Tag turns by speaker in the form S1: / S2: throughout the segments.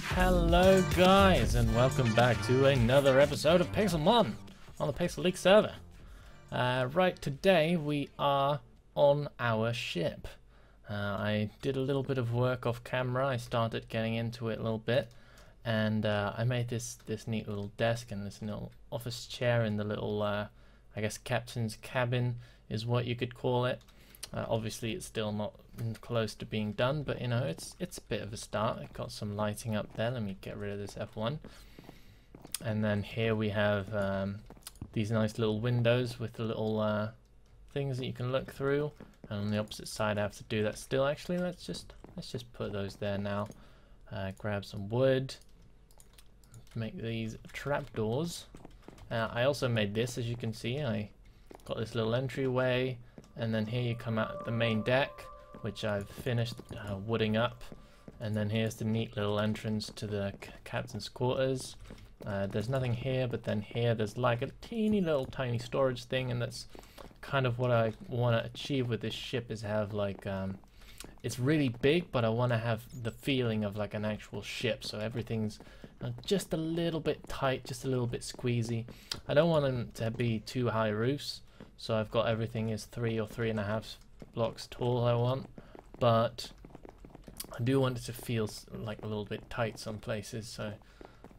S1: Hello guys, and welcome back to another episode of PixelMon on the PixelLeague server. Right, today we are on our ship. I did a little bit of work off camera. I started getting into it a little bit, and I made this neat little desk and this little office chair in the little, I guess, captain's cabin is what you could call it. Obviously it's still not close to being done, but you know, it's a bit of a start. I've got some lighting up there. Let me get rid of this F1. And then here we have these nice little windows with the little things that you can look through. And on the opposite side I have to do that still. Actually, let's just put those there now. Grab some wood. Make these trapdoors. I also made this, as you can see. I got this little entryway. And then here you come out the main deck, which I've finished wooding up. And then here's the neat little entrance to the captain's quarters. There's nothing here, but then here there's like a teeny little tiny storage thing, and that's kind of what I want to achieve with this ship, is have like, it's really big, but I want to have the feeling of like an actual ship, so everything's just a little bit tight, just a little bit squeezy. I don't want them to be too high roofs. So I've got everything is 3 or 3.5 blocks tall I want, but I do want it to feel like a little bit tight some places, so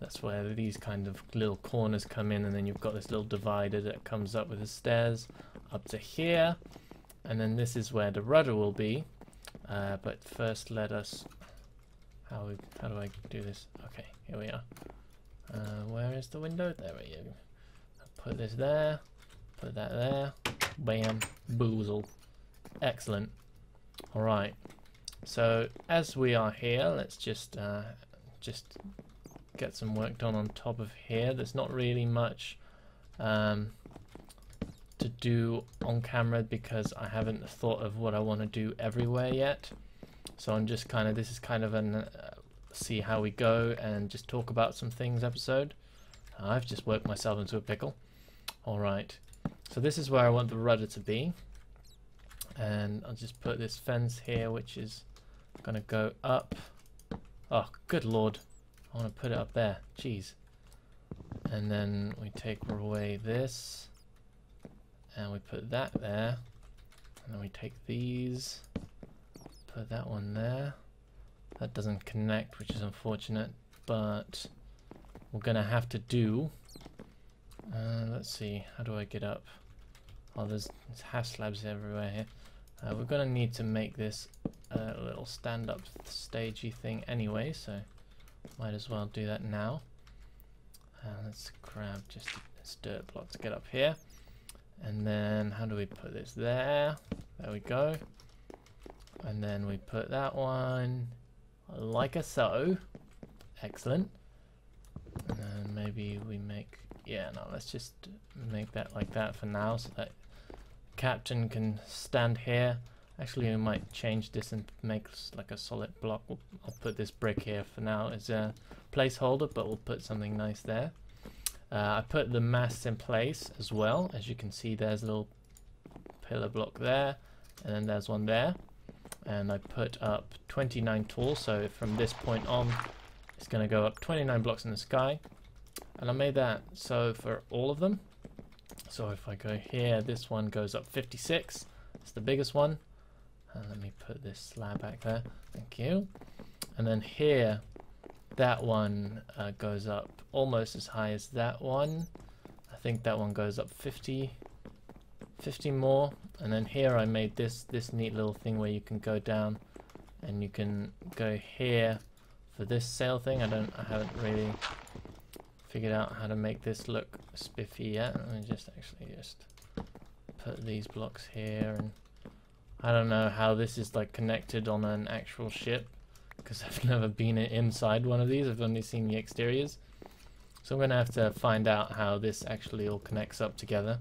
S1: that's where these kind of little corners come in, and then you've got this little divider that comes up with the stairs up to here, and then this is where the rudder will be. But first let us, how do I do this? Okay, here we are. Where is the window? There we go. I'll put this there. Put that there. Bam. Boozle. Excellent. Alright. So as we are here, let's just get some work done on top of here. There's not really much to do on camera because I haven't thought of what I want to do everywhere yet. So I'm just kind of, this is kind of an see how we go and just talk about some things episode. I've just worked myself into a pickle. Alright. So this is where I want the rudder to be, and I'll just put this fence here, which is gonna go up. Oh, good lord, I want to put it up there. Jeez. And then we take away this, and we put that there, and then we take these, put that one there. That doesn't connect, which is unfortunate, but we're gonna have to do. Let's see, how do I get up? Oh, there's half slabs everywhere here. We're gonna need to make this a little stand-up stagey thing anyway, so might as well do that now. Let's grab just this dirt block to get up here, and then how do we put this there? There we go. And then we put that one like so. Excellent. And then maybe we make, yeah, no, let's just make that like that for now, so that captain can stand here. Actually, we might change this and make like a solid block. I'll put this brick here for now as a placeholder, but we'll put something nice there. I put the masts in place as well. As you can see, there's a little pillar block there, and then there's one there. And I put up 29 tall, so from this point on, it's going to go up 29 blocks in the sky. And I made that so for all of them. So if I go here, this one goes up 56. It's the biggest one. And let me put this slab back there. Thank you. And then here, that one goes up almost as high as that one. I think that one goes up 50 more. And then here I made this neat little thing where you can go down and you can go here for this sail thing. I haven't really figured out how to make this look spiffy yet. Let me just put these blocks here, and I don't know how this is like connected on an actual ship because I've never been inside one of these. I've only seen the exteriors, so I'm gonna have to find out how this actually all connects up together.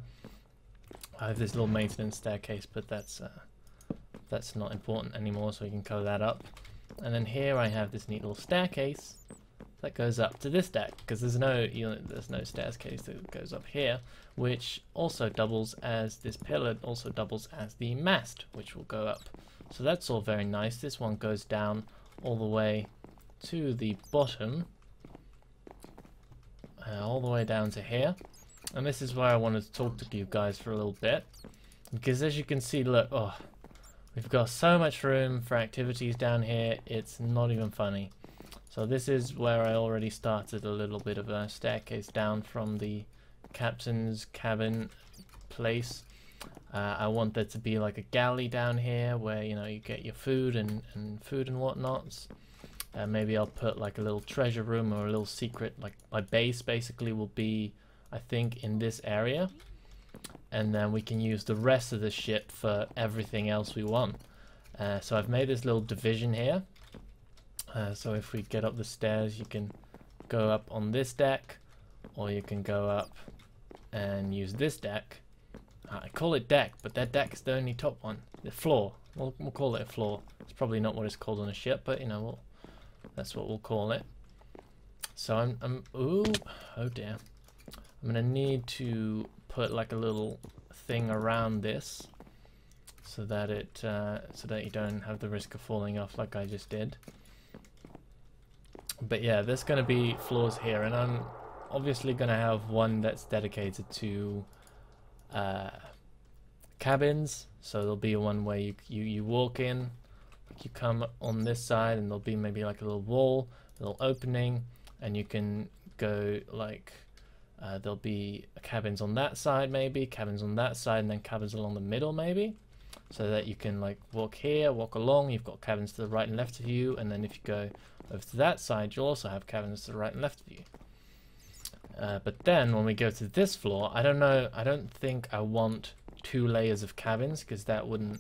S1: I have this little maintenance staircase, but that's not important anymore, so we can cover that up. And then here I have this neat little staircase that goes up to this deck, because there's no staircase that goes up here, which also doubles as this pillar, also doubles as the mast, which will go up. So that's all very nice. This one goes down all the way to the bottom, all the way down to here. And this is where I wanted to talk to you guys for a little bit, because as you can see, look, oh, we've got so much room for activities down here, it's not even funny. So this is where I already started a little bit of a staircase down from the captain's cabin place. I want there to be like a galley down here where, you know, you get your food and whatnots. Maybe I'll put like a little treasure room or a little secret, like my base basically will be, I think, in this area. And then we can use the rest of the ship for everything else we want. So I've made this little division here. So if we get up the stairs, you can go up on this deck, or you can go up and use this deck. I call it deck, but that deck is the only top one. The floor. We'll call it a floor. It's probably not what it's called on a ship, but you know, that's what we'll call it. So ooh, oh dear. I'm gonna need to put like a little thing around this, so that you don't have the risk of falling off like I just did. But yeah, there's going to be floors here, and I'm obviously going to have one that's dedicated to cabins. So there'll be one where you walk in, you come on this side, and there'll be maybe like a little wall, a little opening, and you can go like there'll be cabins on that side, maybe cabins on that side, and then cabins along the middle, maybe, so that you can like walk here, walk along. You've got cabins to the right and left of you, and then if you go over to that side, you'll also have cabins to the right and left of you. But then when we go to this floor, I don't know, I don't think I want 2 layers of cabins, because that would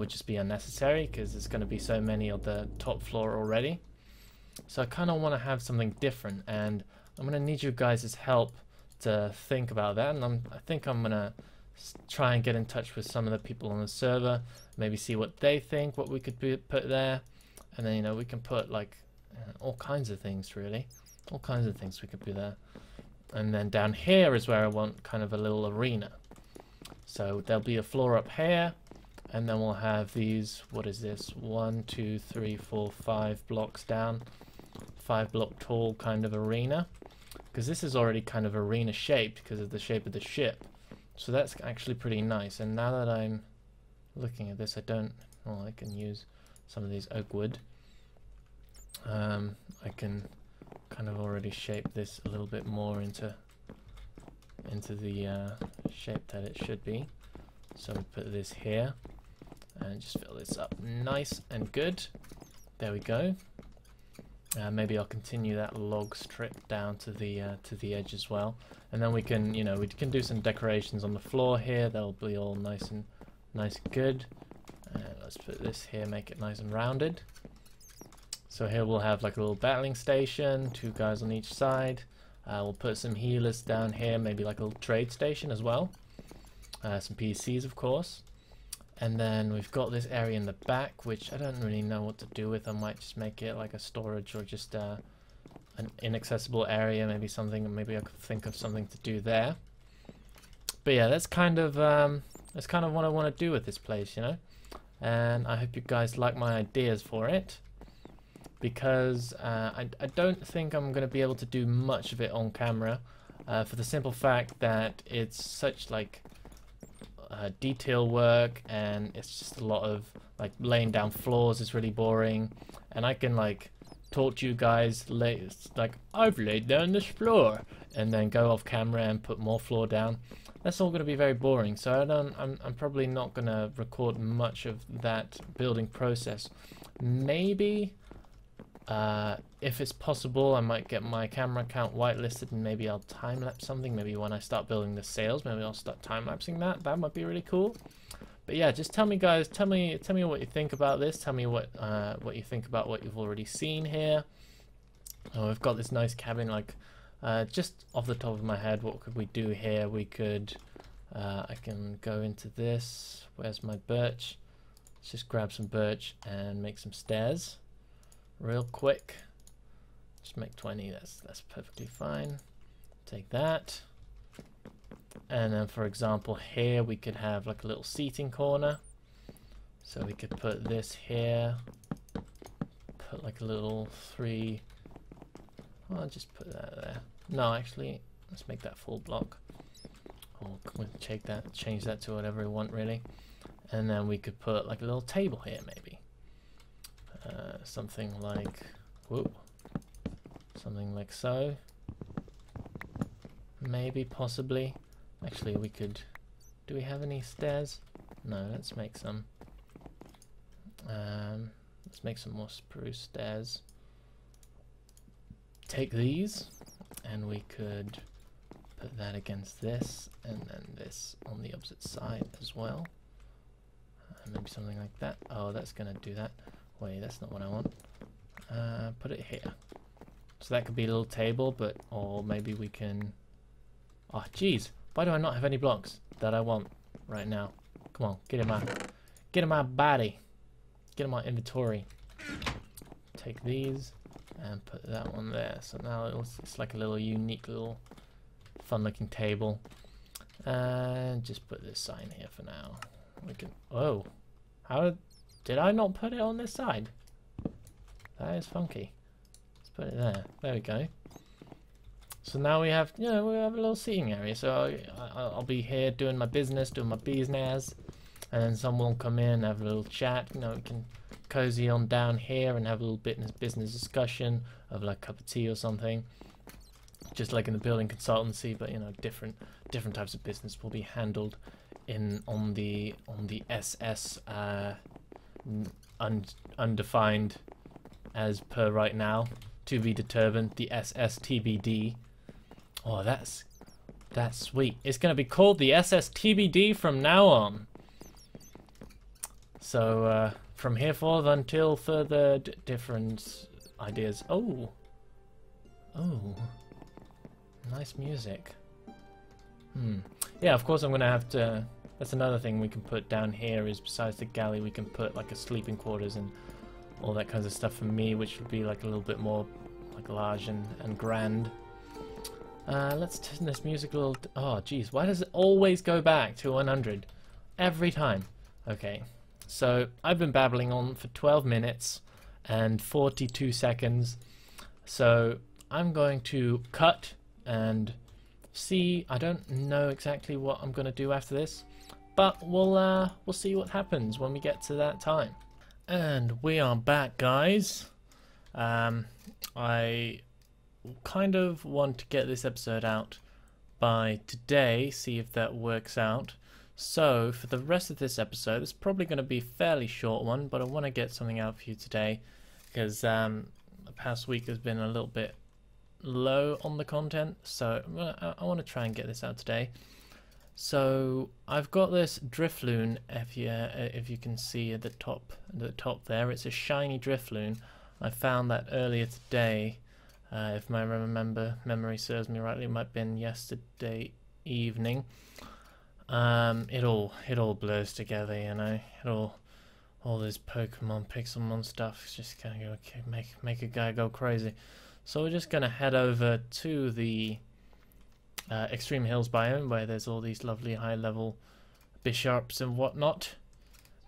S1: just be unnecessary, because there's going to be so many on the top floor already. So I kind of want to have something different, and I'm going to need you guys' help to think about that. And I think I'm going to try and get in touch with some of the people on the server, maybe see what they think, what we could put there, and then, you know, we can put like all kinds of things, really, all kinds of things we could do there. And then down here is where I want kind of a little arena. So there'll be a floor up here, and then we'll have these, what is this, 1 2 3 4 5 blocks down, 5 block tall kind of arena, because this is already kind of arena shaped because of the shape of the ship. So that's actually pretty nice. And now that I'm looking at this, I can use some of these oak wood. I can kind of already shape this a little bit more into the shape that it should be. So we put this here and just fill this up nice and good. There we go. Maybe I'll continue that log strip down to the edge as well, and then we can, you know, we can do some decorations on the floor here. That'll be all nice and good. Let's put this here, make it nice and rounded. So here we'll have like a little battling station, 2 guys on each side. We'll put some healers down here, maybe like a little trade station as well. Some PCs, of course. And then we've got this area in the back, which I don't really know what to do with. I might just make it like a storage, or just an inaccessible area, maybe I could think of something to do there. But yeah, that's kind of what I want to do with this place, you know. And I hope you guys like my ideas for it, because I don't think I'm going to be able to do much of it on camera, for the simple fact that it's such like detail work, and it's just a lot of like laying down floors is really boring, and I can like talk to you guys like I've laid down this floor and then go off camera and put more floor down. That's all going to be very boring, so I'm probably not going to record much of that building process. Maybe if it's possible, I might get my camera account whitelisted, and maybe I'll time-lapse something. Maybe when I start building the sails, maybe I'll start time-lapsing that. That might be really cool. But yeah, just tell me, guys, tell me what you think about this. Tell me what you think about what you've already seen here. Oh, we've got this nice cabin, like just off the top of my head, what could we do here? We could I can go into this. Where's my birch? Let's just grab some birch and make some stairs real quick. Just make 20. That's perfectly fine. Take that. And then, for example, here we could have like a little seating corner. So we could put this here. Put like a little 3. I'll just put that there. No, actually, let's make that full block. Or we'll change that to whatever we want, really. And then we could put like a little table here, maybe. Something like, whoop, something like so. Maybe, possibly. Actually, we could. Do we have any stairs? No. Let's make some. Let's make some more spruce stairs. Take these, and we could put that against this, and then this on the opposite side as well. Maybe something like that. Oh, that's gonna do that. Wait, that's not what I want. Put it here. So that could be a little table, but or maybe we can. Oh, geez, why do I not have any blocks that I want right now? Come on, get in my body, get in my inventory. Take these and put that one there. So now it's like a little unique, little fun-looking table. And just put this sign here for now. We can. Oh, did I not put it on this side? That is funky. Let's put it there. There we go. So now we have, we have a little seating area. So I'll be here doing my business, doing my business, and then someone will come in, have a little chat. We can cozy on down here and have a little business discussion of like a cup of tea or something. Just like in the building consultancy, but different types of business will be handled on the SS undefined as per right now, to be determined, the SS TBD. Oh, that's sweet. It's going to be called the SS TBD from now on. So from here forth until further different ideas. Oh, nice music. Yeah, of course I'm going to have to. That's another thing we can put down here, is besides the galley we can put like a sleeping quarters and all that kinds of stuff for me, which would be like a little bit more like large and grand. Let's turn this music a little. Oh geez, why does it always go back to 100 every time? Okay, so I've been babbling on for 12 minutes and 42 seconds, so I'm going to cut and see. I don't know exactly what I'm going to do after this, but we'll see what happens when we get to that time. And we are back, guys. I kind of want to get this episode out by today, see if that works out. So for the rest of this episode, it's probably going to be a fairly short one, but I want to get something out for you today, because the past week has been a little bit low on the content, so I want to try and get this out today. So I've got this Drifblim, if you can see at the top there, it's a shiny Drifblim. I found that earlier today. If my memory serves me rightly, it might have been yesterday evening. It all blurs together, all this Pokemon, Pixelmon stuff is just gonna make a guy go crazy. So we're just gonna head over to the Extreme Hills biome, where there's all these lovely high-level bishops and whatnot,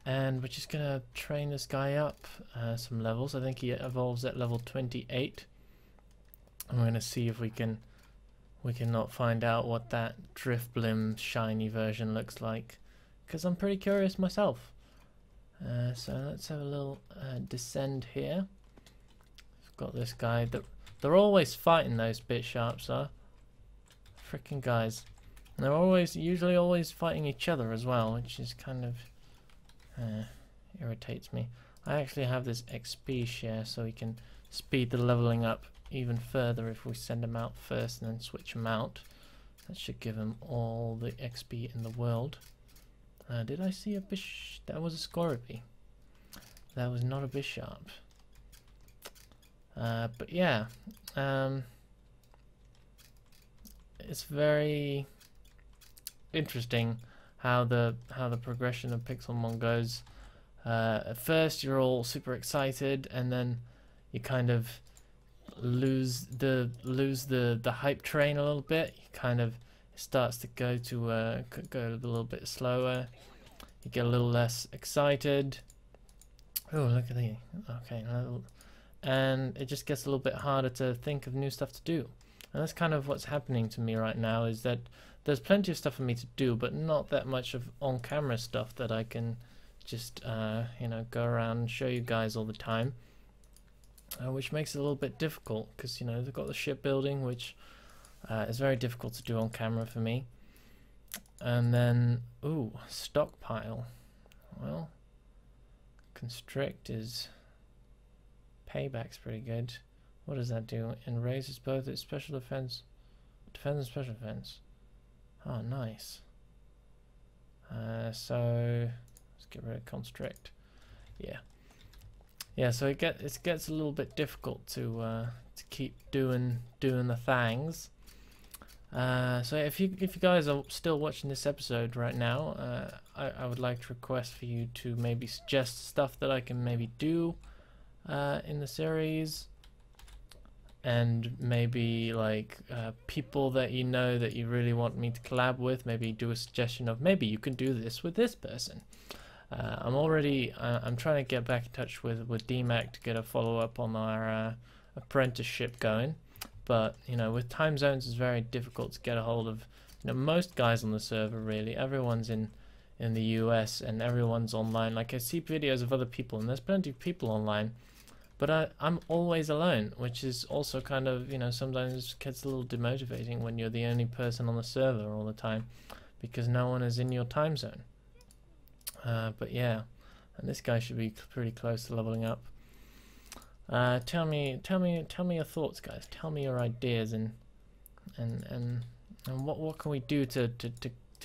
S1: and we're just gonna train this guy up some levels. I think he evolves at level 28. I'm gonna see if we can not find out what that Drifblim shiny version looks like, because I'm pretty curious myself. So let's have a little descend here. I've got this guy. They're always fighting, those bishops are. Freaking guys. And they're usually always fighting each other as well, which is kind of irritates me. I actually have this XP share, so we can speed the leveling up even further if we send them out first and then switch them out. That should give them all the XP in the world. Did I see a bishop? That was a Scorpy. That was not a bishop. But yeah, it's very interesting how the progression of Pixelmon goes. At first you're all super excited, and then you kind of lose the hype train a little bit. You kind of starts to go a little bit slower. You get a little less excited. Oh, look at the okay, and it just gets a little bit harder to think of new stuff to do. And that's kind of what's happening to me right now, is that there's plenty of stuff for me to do, but not that much of on-camera stuff that I can just you know, go around and show you guys all the time, which makes it a little bit difficult, because, you know, they've got the shipbuilding, which is very difficult to do on camera for me. And then, ooh, stockpile. Well, constrict is payback's pretty good. What does that do? It raises both its special defense and special defense. Oh, nice. So let's get rid of constrict. Yeah, so it gets a little bit difficult to keep doing the things. So if you guys are still watching this episode right now, I would like to request for you to maybe suggest stuff that I can maybe do in the series, and maybe like people that you know that you really want me to collab with. Maybe do a suggestion of, maybe you can do this with this person. I'm trying to get back in touch with DMAC to get a follow-up on our apprenticeship going. But, you know, with time zones, it's very difficult to get a hold of, you know, most guys on the server, really. Everyone's in the US and everyone's online. Like, I see videos of other people, and there's plenty of people online, but I'm always alone, which is also kind of, you know, sometimes gets a little demotivating when you're the only person on the server all the time, because no one is in your time zone. But yeah, and this guy should be pretty close to leveling up. Tell me your thoughts, guys. Tell me your ideas, and what can we do to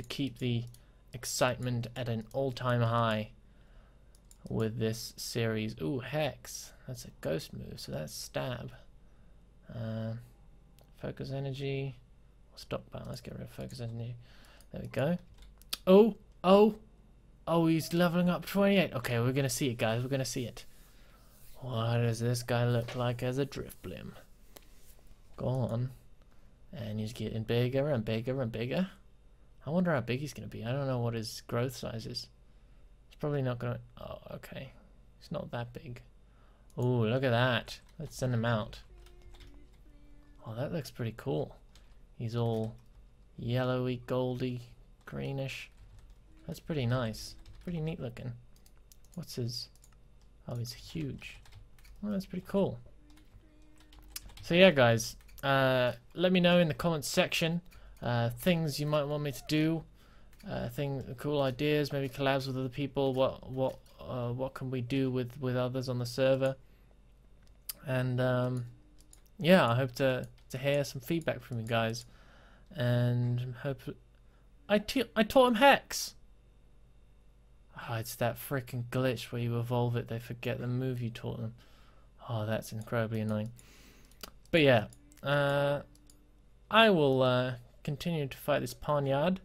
S1: keep the excitement at an all-time high with this series? Ooh, hex. That's a ghost move, so that's stab. Focus energy. Stockpile. Let's get rid of focus energy. There we go. Oh, he's leveling up 28. Okay, we're gonna see it, guys. We're gonna see it. What does this guy look like as a Drifblim? Go on. And he's getting bigger and bigger and bigger. I wonder how big he's going to be. I don't know what his growth size is. It's probably not going to... Oh, okay. It's not that big. Oh, look at that. Let's send him out. Oh, that looks pretty cool. He's all yellowy, goldy, greenish. That's pretty nice. Pretty neat looking. What's his... Oh, he's huge. Well, that's pretty cool. So yeah, guys, let me know in the comments section things you might want me to do, cool ideas, maybe collabs with other people. What can we do with others on the server? And yeah, I hope to hear some feedback from you guys. And hope I taught him hex. Oh, it's that freaking glitch where you evolve it, they forget the move you taught them. Oh, that's incredibly annoying. But yeah, I will continue to fight this Ponyard.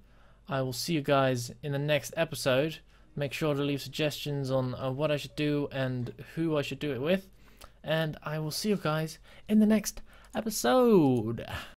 S1: I will see you guys in the next episode. Make sure to leave suggestions on what I should do and who I should do it with. And I will see you guys in the next episode.